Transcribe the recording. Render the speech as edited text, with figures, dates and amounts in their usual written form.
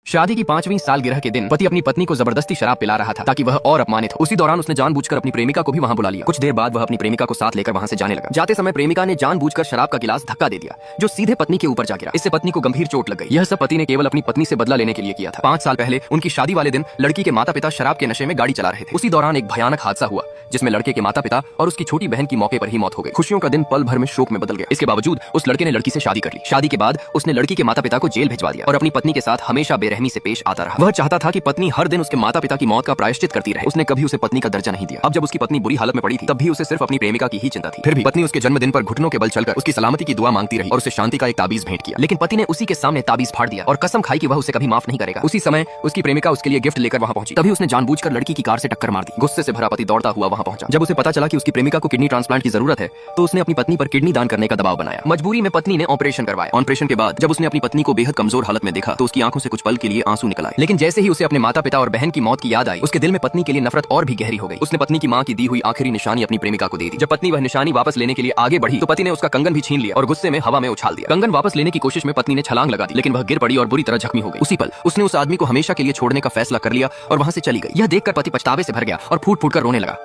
शादी की 5वीं सालगिरह के दिन पति अपनी पत्नी को जबरदस्ती शराब पिला रहा था ताकि वह और अपमानित हो। उसी दौरान उसने जानबूझकर अपनी प्रेमिका को भी वहां बुला लिया। कुछ देर बाद वह अपनी प्रेमिका को साथ लेकर वहां से जाने लगा। जाते समय प्रेमिका ने जानबूझकर शराब का गिलास धक्का दे दिया जो सीधे पत्नी के ऊपर जा गिरा। इससे पत्नी को गंभीर चोट लग गई। यह सब पति ने केवल अपनी पत्नी से बदला लेने के लिए किया था। 5 साल पहले उनकी शादी वाले दिन लड़की के माता पिता शराब के नशे में गाड़ी चला रहे थे। उसी दौरान एक भयानक हादसा हुआ जिसमें लड़के के माता पिता और उसकी छोटी बहन की मौके पर ही मौत हो गई। खुशियों का दिन पल भर में शोक में बदल गया। इसके बावजूद उस लड़के ने लड़की से शादी कर ली। शादी के बाद उसने लड़की के माता पिता को जेल भिजवा दिया और अपनी पत्नी के साथ हमेशा बेरहमी से पेश आता रहा। वह चाहता था कि पत्नी हर दिन उसके माता पिता की मौत का प्रायश्चित करती रहे। उसने कभी उसे पत्नी का दर्जा नहीं दिया। अब जब उसकी पत्नी बुरी हालत में पड़ी थी तब भी उसे सिर्फ अपनी प्रेमिका की ही चिंता थी। फिर भी पत्नी उसके जन्मदिन पर घुटनों के बल चलकर उसकी सलामती की दुआ मांगती रही और उसे शांति का एक ताबीज भेंट किया। लेकिन पति ने उसी के सामने ताबीज फाड़ दिया और कसम खाई कि वह उसे कभी माफ नहीं करेगा। उसी समय उसकी प्रेमिका उसके लिए गिफ्ट लेकर वहां पहुंची। तभी उसने जानबूझकर लड़की की कार से टक्कर मार दी। गुस्से से भरा पति दौड़ता हुआ वहां पहुंचा। जब उसे पता चला कि उसकी प्रेमिका को किडनी ट्रांसप्लांट की जरूरत है तो उसने अपनी पत्नी पर किडनी दान करने का दबाव बनाया। मजबूरी में पत्नी ने ऑपरेशन करवाया। ऑपरेशन के बाद जब उसने अपनी पत्नी को बेहद कमजोर हालत में देखा तो उसकी आंखों से कुछ पल के लिए आंसू निकल आए। लेकिन जैसे ही उसे अपने माता पिता और बहन की मौत की याद आई उसके दिल में पत्नी के लिए नफरत और भी गहरी हो गई। उसने पत्नी की मां की दी हुई आखिरी निशानी अपनी प्रेमिका को दे दी। जब पत्नी वह निशानी वापस लेने के लिए आगे बढ़ी तो पति ने उसका कंगन भी छीन लिया और गुस्से में हवा में उछाल दिया। कंगन वापस लेने की कोशिश में पत्नी ने छलांग लगा दी लेकिन वह गिर पड़ी और बुरी तरह जख्मी हो गई। उसी पल उसने उस आदमी को हमेशा के लिए छोड़ने का फैसला कर लिया और वहां से चली गई। यह देखकर पति पछतावे से भर गया और फूट फूट कर रोने लगा।